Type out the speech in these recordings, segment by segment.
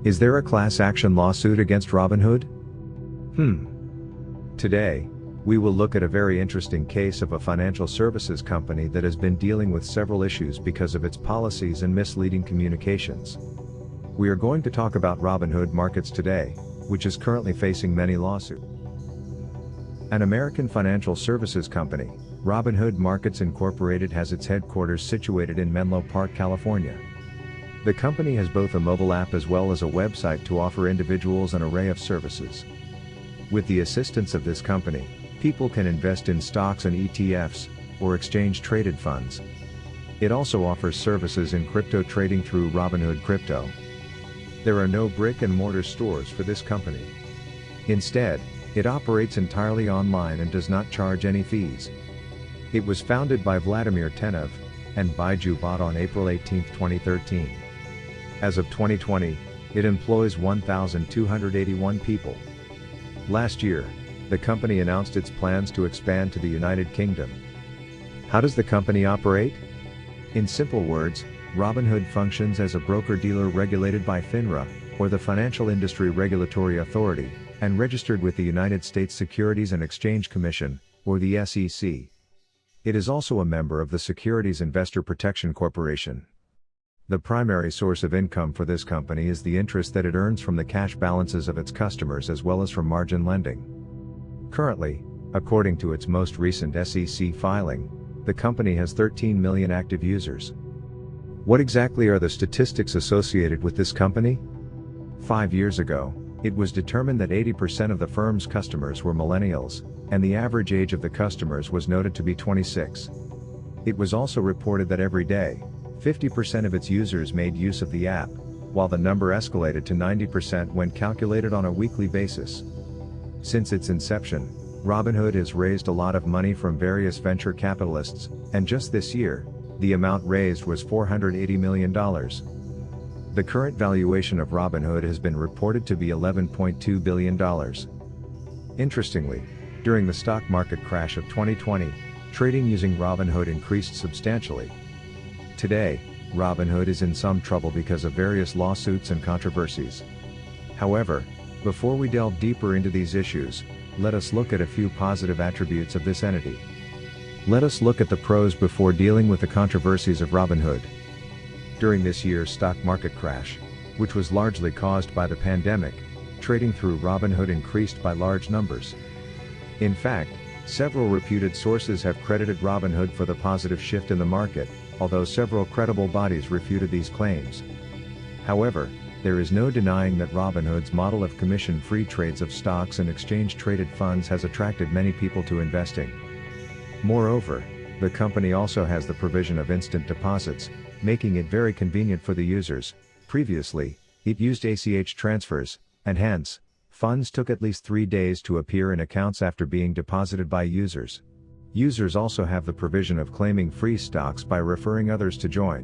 Is there a class action lawsuit against Robinhood? Today, we will look at a very interesting case of a financial services company that has been dealing with several issues because of its policies and misleading communications. We are going to talk about Robinhood Markets today, which is currently facing many lawsuits. An American financial services company, Robinhood Markets Incorporated, has its headquarters situated in Menlo Park, California. The company has both a mobile app as well as a website to offer individuals an array of services. With the assistance of this company, people can invest in stocks and ETFs, or exchange-traded funds. It also offers services in crypto trading through Robinhood Crypto. There are no brick-and-mortar stores for this company. Instead, it operates entirely online and does not charge any fees. It was founded by Vladimir Tenev and Baiju Bhatt on April 18, 2013. As of 2020, it employs 1,281 people. Last year, the company announced its plans to expand to the United Kingdom. How does the company operate? In simple words, Robinhood functions as a broker-dealer regulated by FINRA, or the Financial Industry Regulatory Authority, and registered with the United States Securities and Exchange Commission, or the SEC. It is also a member of the Securities Investor Protection Corporation. The primary source of income for this company is the interest that it earns from the cash balances of its customers as well as from margin lending. Currently, according to its most recent SEC filing, the company has 13 million active users. What exactly are the statistics associated with this company? 5 years ago, it was determined that 80% of the firm's customers were millennials, and the average age of the customers was noted to be 26. It was also reported that every day, 50% of its users made use of the app, while the number escalated to 90% when calculated on a weekly basis. Since its inception, Robinhood has raised a lot of money from various venture capitalists, and just this year, the amount raised was $480 million. The current valuation of Robinhood has been reported to be $11.2 billion. Interestingly, during the stock market crash of 2020, trading using Robinhood increased substantially. Today, Robinhood is in some trouble because of various lawsuits and controversies. However, before we delve deeper into these issues, let us look at a few positive attributes of this entity. Let us look at the pros before dealing with the controversies of Robinhood. During this year's stock market crash, which was largely caused by the pandemic, trading through Robinhood increased by large numbers. In fact, several reputed sources have credited Robinhood for the positive shift in the market, although several credible bodies refuted these claims. However, there is no denying that Robinhood's model of commission-free trades of stocks and exchange-traded funds has attracted many people to investing. Moreover, the company also has the provision of instant deposits, making it very convenient for the users. Previously, it used ACH transfers, and hence, funds took at least 3 days to appear in accounts after being deposited by users. Users also have the provision of claiming free stocks by referring others to join.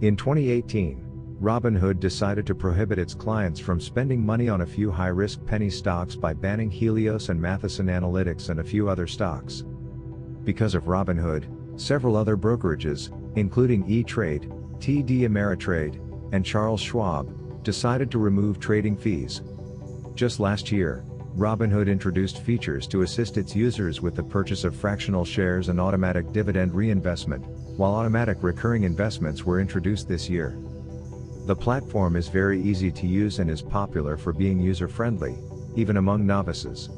In 2018, Robinhood decided to prohibit its clients from spending money on a few high-risk penny stocks by banning Helios and Matheson Analytics and a few other stocks. Because of Robinhood, several other brokerages, including E-Trade, TD Ameritrade, and Charles Schwab, decided to remove trading fees. Just last year, Robinhood introduced features to assist its users with the purchase of fractional shares and automatic dividend reinvestment, while automatic recurring investments were introduced this year. The platform is very easy to use and is popular for being user-friendly, even among novices.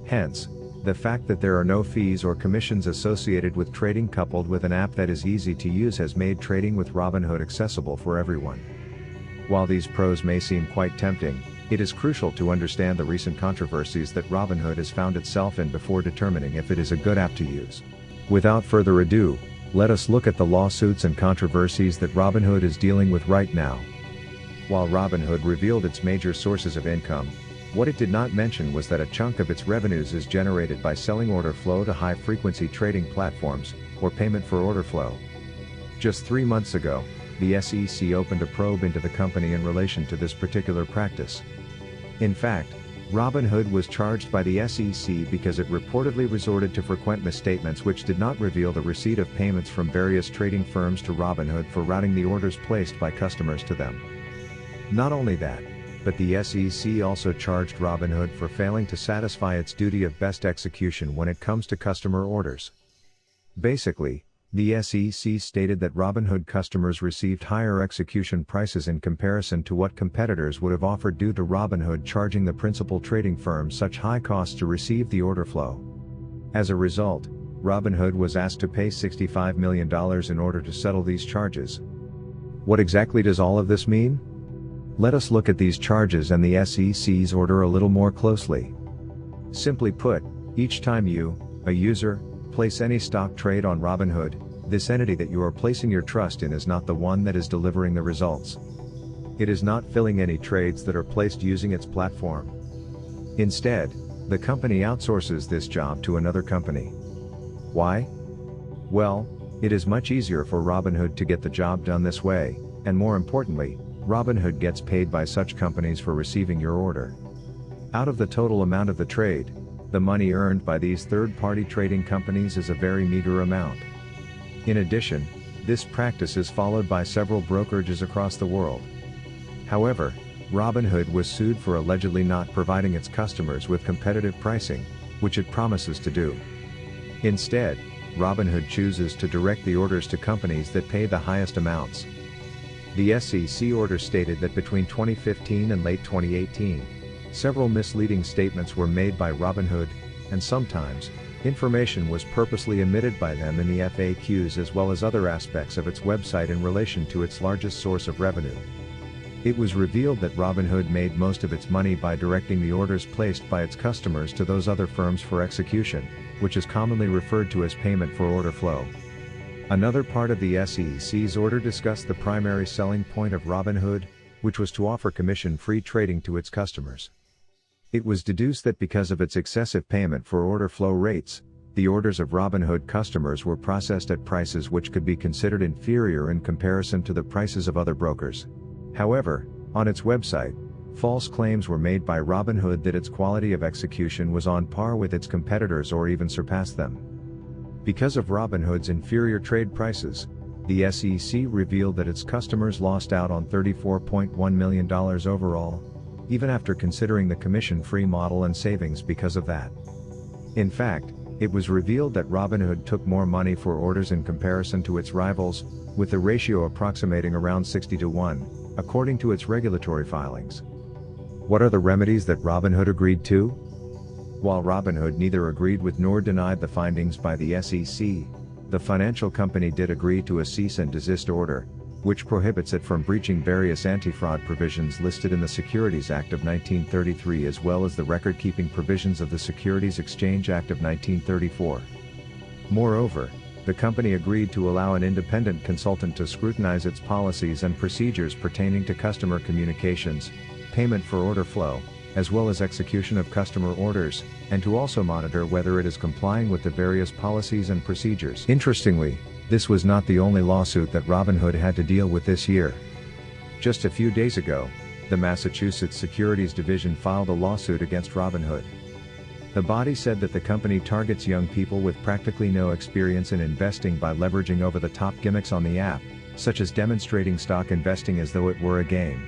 Hence, the fact that there are no fees or commissions associated with trading coupled with an app that is easy to use has made trading with Robinhood accessible for everyone. While these pros may seem quite tempting, it is crucial to understand the recent controversies that Robinhood has found itself in before determining if it is a good app to use. Without further ado, let us look at the lawsuits and controversies that Robinhood is dealing with right now. While Robinhood revealed its major sources of income, what it did not mention was that a chunk of its revenues is generated by selling order flow to high-frequency trading platforms, or payment for order flow. Just 3 months ago, the SEC opened a probe into the company in relation to this particular practice. In fact, Robinhood was charged by the SEC because it reportedly resorted to frequent misstatements which did not reveal the receipt of payments from various trading firms to Robinhood for routing the orders placed by customers to them. Not only that, but the SEC also charged Robinhood for failing to satisfy its duty of best execution when it comes to customer orders. Basically, the SEC stated that Robinhood customers received higher execution prices in comparison to what competitors would have offered due to Robinhood charging the principal trading firms such high costs to receive the order flow. As a result, Robinhood was asked to pay $65 million in order to settle these charges. What exactly does all of this mean? Let us look at these charges and the SEC's order a little more closely. Simply put, each time you, a user, place any stock trade on Robinhood, this entity that you are placing your trust in is not the one that is delivering the results. It is not filling any trades that are placed using its platform. Instead, the company outsources this job to another company. Why? Well, it is much easier for Robinhood to get the job done this way, and more importantly, Robinhood gets paid by such companies for receiving your order. Out of the total amount of the trade, the money earned by these third-party trading companies is a very meager amount. In addition, this practice is followed by several brokerages across the world. However, Robinhood was sued for allegedly not providing its customers with competitive pricing, which it promises to do. Instead, Robinhood chooses to direct the orders to companies that pay the highest amounts. The SEC order stated that between 2015 and late 2018, several misleading statements were made by Robinhood, and sometimes, information was purposely omitted by them in the FAQs as well as other aspects of its website in relation to its largest source of revenue. It was revealed that Robinhood made most of its money by directing the orders placed by its customers to those other firms for execution, which is commonly referred to as payment for order flow. Another part of the SEC's order discussed the primary selling point of Robinhood, which was to offer commission-free trading to its customers. It was deduced that because of its excessive payment for order flow rates, the orders of Robinhood customers were processed at prices which could be considered inferior in comparison to the prices of other brokers. However, on its website, false claims were made by Robinhood that its quality of execution was on par with its competitors or even surpassed them. Because of Robinhood's inferior trade prices, the SEC revealed that its customers lost out on $34.1 million overall, even after considering the commission-free model and savings because of that. In fact, it was revealed that Robinhood took more money for orders in comparison to its rivals, with the ratio approximating around 60-1, according to its regulatory filings. What are the remedies that Robinhood agreed to? While Robinhood neither agreed with nor denied the findings by the SEC, the financial company did agree to a cease and desist order, which prohibits it from breaching various anti-fraud provisions listed in the Securities Act of 1933 as well as the record-keeping provisions of the Securities Exchange Act of 1934. Moreover, the company agreed to allow an independent consultant to scrutinize its policies and procedures pertaining to customer communications, payment for order flow, as well as execution of customer orders, and to also monitor whether it is complying with the various policies and procedures. Interestingly, this was not the only lawsuit that Robinhood had to deal with this year. Just a few days ago, the Massachusetts Securities Division filed a lawsuit against Robinhood. The body said that the company targets young people with practically no experience in investing by leveraging over-the-top gimmicks on the app, such as demonstrating stock investing as though it were a game.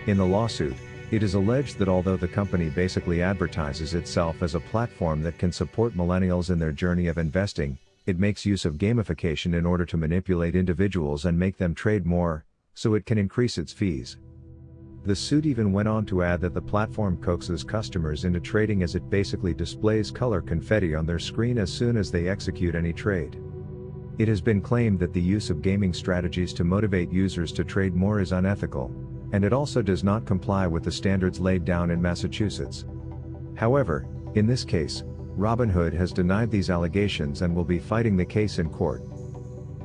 In the lawsuit, it is alleged that although the company basically advertises itself as a platform that can support millennials in their journey of investing, it makes use of gamification in order to manipulate individuals and make them trade more, so it can increase its fees. The suit even went on to add that the platform coaxes customers into trading as it basically displays color confetti on their screen as soon as they execute any trade. It has been claimed that the use of gaming strategies to motivate users to trade more is unethical, and it also does not comply with the standards laid down in Massachusetts. However, in this case, Robinhood has denied these allegations and will be fighting the case in court.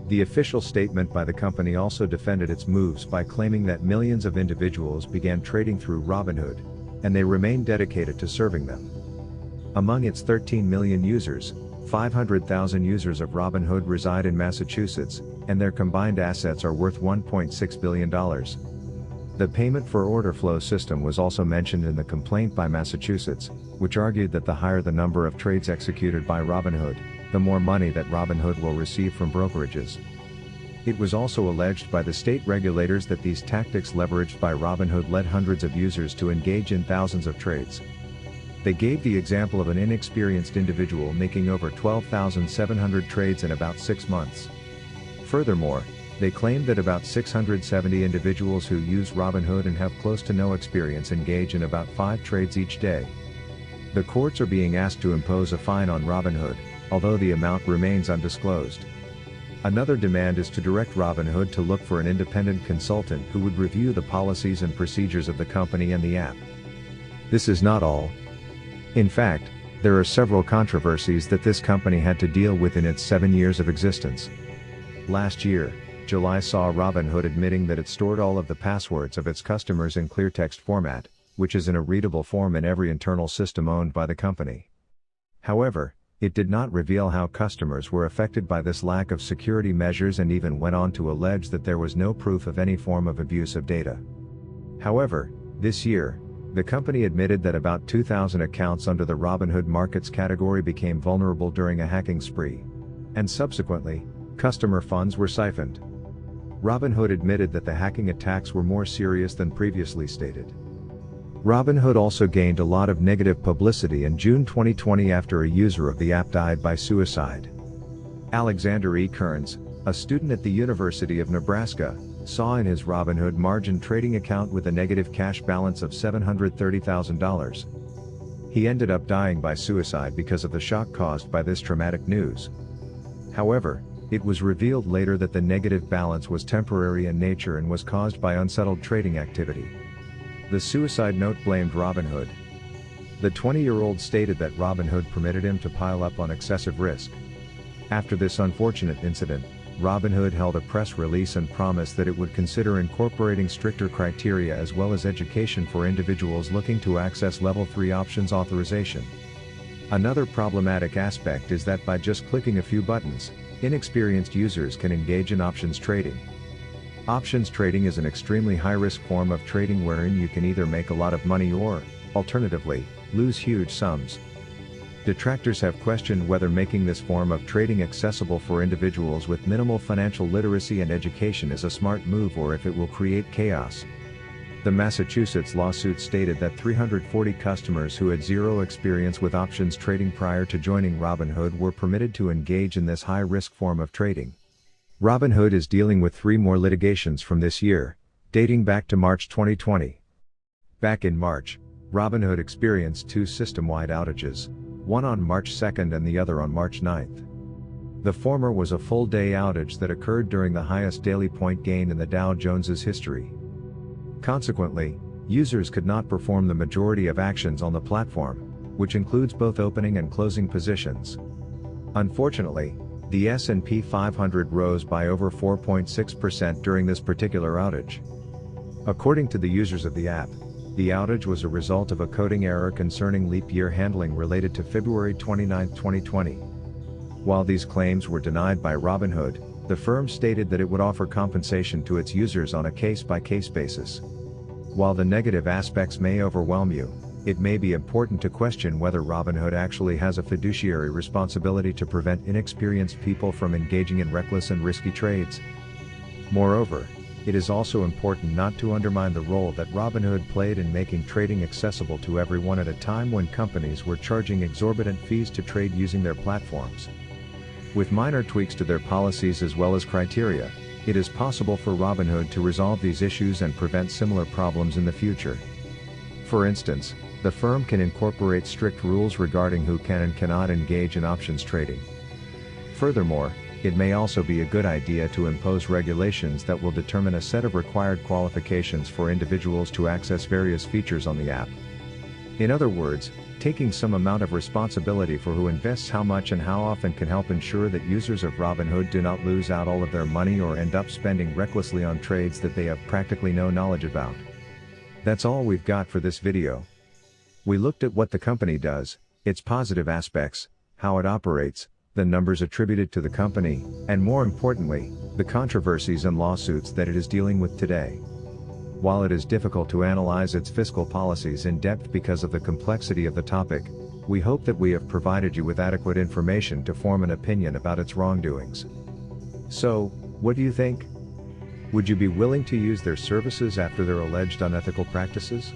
The official statement by the company also defended its moves by claiming that millions of individuals began trading through Robinhood, and they remain dedicated to serving them. Among its 13 million users, 500,000 users of Robinhood reside in Massachusetts, and their combined assets are worth $1.6 billion. The payment for order flow system was also mentioned in the complaint by Massachusetts, which argued that the higher the number of trades executed by Robinhood, the more money that Robinhood will receive from brokerages. It was also alleged by the state regulators that these tactics leveraged by Robinhood led hundreds of users to engage in thousands of trades. They gave the example of an inexperienced individual making over 12,700 trades in about 6 months. Furthermore, they claimed that about 670 individuals who use Robinhood and have close to no experience engage in about 5 trades each day. The courts are being asked to impose a fine on Robinhood, although the amount remains undisclosed. Another demand is to direct Robinhood to look for an independent consultant who would review the policies and procedures of the company and the app. This is not all. In fact, there are several controversies that this company had to deal with in its 7 years of existence. Last year, July saw Robinhood admitting that it stored all of the passwords of its customers in clear text format, which is in a readable form in every internal system owned by the company. However, it did not reveal how customers were affected by this lack of security measures and even went on to allege that there was no proof of any form of abuse of data. However, this year, the company admitted that about 2,000 accounts under the Robinhood Markets category became vulnerable during a hacking spree. And subsequently, customer funds were siphoned. Robinhood admitted that the hacking attacks were more serious than previously stated. Robinhood also gained a lot of negative publicity in June 2020 after a user of the app died by suicide. Alexander E. Kearns, a student at the University of Nebraska, saw in his Robinhood margin trading account with a negative cash balance of $730,000. He ended up dying by suicide because of the shock caused by this traumatic news. However, it was revealed later that the negative balance was temporary in nature and was caused by unsettled trading activity. The suicide note blamed Robinhood. The 20-year-old stated that Robinhood permitted him to pile up on excessive risk. After this unfortunate incident, Robinhood held a press release and promised that it would consider incorporating stricter criteria as well as education for individuals looking to access Level 3 options authorization. Another problematic aspect is that by just clicking a few buttons, inexperienced users can engage in options trading. Options trading is an extremely high-risk form of trading wherein you can either make a lot of money or, alternatively, lose huge sums. Detractors have questioned whether making this form of trading accessible for individuals with minimal financial literacy and education is a smart move or if it will create chaos. The Massachusetts lawsuit stated that 340 customers who had zero experience with options trading prior to joining Robinhood were permitted to engage in this high-risk form of trading. Robinhood is dealing with 3 more litigations from this year, dating back to March 2020. Back in March, Robinhood experienced 2 system-wide outages, one on March 2nd and the other on March 9th. The former was a full-day outage that occurred during the highest daily point gain in the Dow Jones's history. Consequently, users could not perform the majority of actions on the platform, which includes both opening and closing positions. Unfortunately, the S&P 500 rose by over 4.6% during this particular outage. According to the users of the app, the outage was a result of a coding error concerning leap year handling related to February 29, 2020. While these claims were denied by Robinhood, the firm stated that it would offer compensation to its users on a case-by-case basis. While the negative aspects may overwhelm you, it may be important to question whether Robinhood actually has a fiduciary responsibility to prevent inexperienced people from engaging in reckless and risky trades. Moreover, it is also important not to undermine the role that Robinhood played in making trading accessible to everyone at a time when companies were charging exorbitant fees to trade using their platforms. With minor tweaks to their policies as well as criteria, it is possible for Robinhood to resolve these issues and prevent similar problems in the future. For instance, the firm can incorporate strict rules regarding who can and cannot engage in options trading. Furthermore, it may also be a good idea to impose regulations that will determine a set of required qualifications for individuals to access various features on the app. In other words, taking some amount of responsibility for who invests how much and how often can help ensure that users of Robinhood do not lose out all of their money or end up spending recklessly on trades that they have practically no knowledge about. That's all we've got for this video. We looked at what the company does, its positive aspects, how it operates, the numbers attributed to the company, and more importantly, the controversies and lawsuits that it is dealing with today. While it is difficult to analyze its fiscal policies in depth because of the complexity of the topic, we hope that we have provided you with adequate information to form an opinion about its wrongdoings. So, What do you think? Would you be willing to use their services after their alleged unethical practices?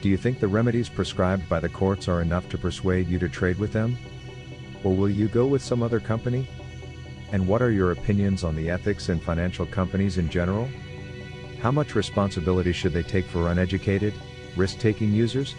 Do you think the remedies prescribed by the courts are enough to persuade you to trade with them? Or will you go with some other company? And what are your opinions on the ethics in financial companies in general? How much responsibility should they take for uneducated, risk-taking users?